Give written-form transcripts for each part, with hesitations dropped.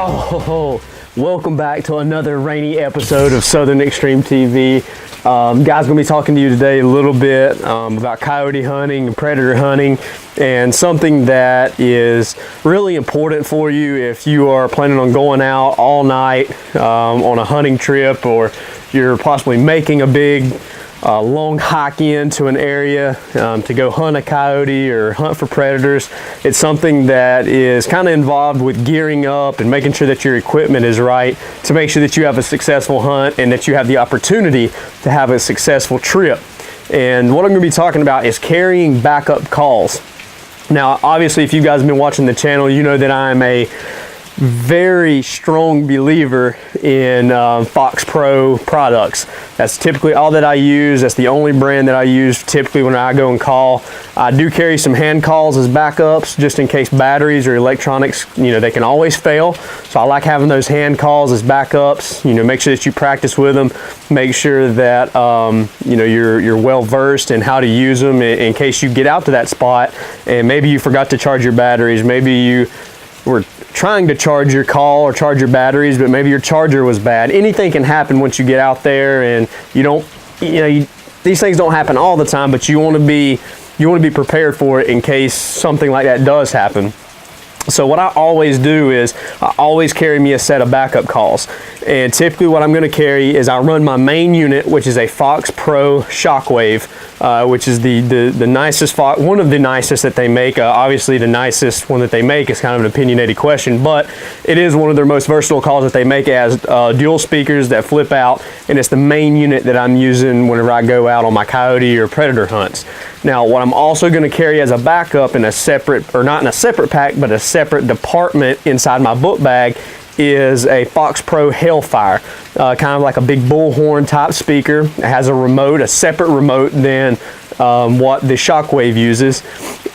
Oh, welcome back to another rainy episode of Southern Extreme TV. Guys, gonna be talking to you today a little bit about coyote hunting and predator hunting, and something that is really important for you if you are planning on going out all night on a hunting trip, or you're possibly making a big long hike into an area to go hunt a coyote or hunt for predators. It's something that is kind of involved with gearing up and making sure that your equipment is right to make sure that you have a successful hunt and that you have the opportunity to have a successful trip. And what I'm going to be talking about is carrying backup calls. Now, obviously, if you guys have been watching the channel, you know that I'm a very strong believer in Fox Pro products. That's typically all that I use. That's the only brand that I use typically when I go and call. I do carry some hand calls as backups just in case batteries or electronics, they can always fail. So I like having those hand calls as backups. Make sure that you practice with them. Make sure that you're well versed in how to use them in case you get out to that spot and maybe you forgot to charge your batteries. Maybe you were trying to charge your call or charge your batteries, but maybe your charger was bad. Anything can happen once you get out there, and these things don't happen all the time, but you want to be prepared for it in case something like that does happen. So what I always do is I always carry me a set of backup calls, and typically what I'm going to carry is I run my main unit, which is a Fox Pro Shockwave, which is the nicest one of the nicest that they make. Obviously the nicest one that they make is kind of an opinionated question, but it is one of their most versatile calls that they make. It has dual speakers that flip out, and it's the main unit that I'm using whenever I go out on my coyote or predator hunts. Now, what I'm also going to carry as a backup in a separate, or not in a separate pack, but a separate department inside my book bag, is a Fox Pro Hellfire, kind of like a big bullhorn type speaker. It has a remote, a separate remote than what the Shockwave uses,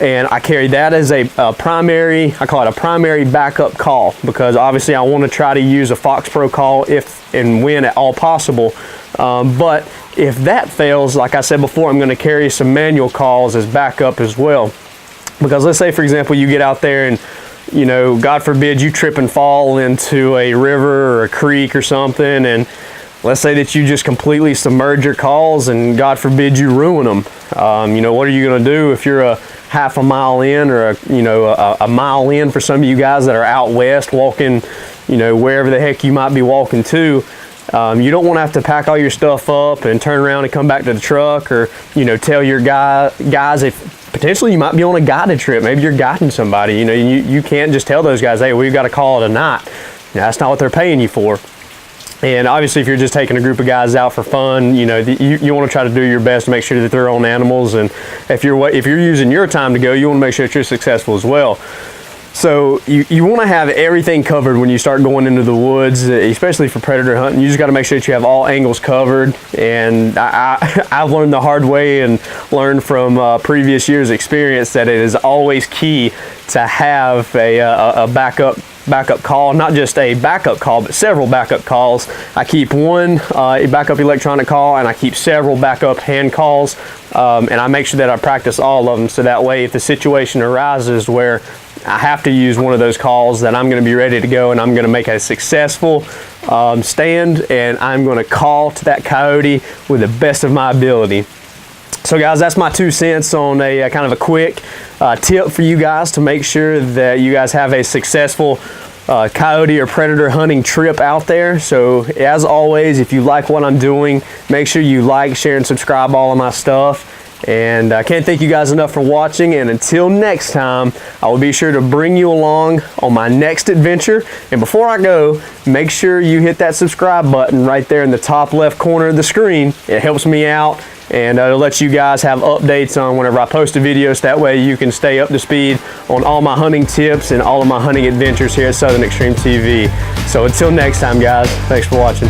and I carry that as a primary, I call it a primary backup call, because obviously I want to try to use a Fox Pro call if and when at all possible. But if that fails, like I said before, I'm going to carry some manual calls as backup as well. Because let's say, for example, you get out there and, God forbid you trip and fall into a river or a creek or something, and let's say that you just completely submerge your calls and God forbid you ruin them. What are you going to do if you're a half a mile in, or a mile in for some of you guys that are out west walking, wherever the heck you might be walking to? You don't want to have to pack all your stuff up and turn around and come back to the truck, or tell your guys if potentially you might be on a guided trip. Maybe you're guiding somebody. You can't just tell those guys, hey, we've got to call it a night. That's not what they're paying you for. And obviously, if you're just taking a group of guys out for fun, you want to try to do your best to make sure that they're on animals. And if you're using your time to go, you want to make sure that you're successful as well. So you want to have everything covered when you start going into the woods, especially for predator hunting. You just got to make sure that you have all angles covered. And I've learned the hard way and learned from previous years' experience that it is always key to have a backup call, not just a backup call, but several backup calls. I keep one a backup electronic call, and I keep several backup hand calls, and I make sure that I practice all of them, so that way if the situation arises where I have to use one of those calls, that I'm going to be ready to go and I'm going to make a successful stand, and I'm going to call to that coyote with the best of my ability. So guys, that's my 2 cents on a kind of a quick tip for you guys to make sure that you guys have a successful coyote or predator hunting trip out there. So as always, if you like what I'm doing, make sure you like, share, and subscribe all of my stuff. And I can't thank you guys enough for watching, and until next time, I will be sure to bring you along on my next adventure. And before I go, make sure you hit that subscribe button right there in the top left corner of the screen. It helps me out, and it'll let you guys have updates on whenever I post a video, so that way you can stay up to speed on all my hunting tips and all of my hunting adventures here at Southern Extreme TV. So until next time, guys, thanks for watching.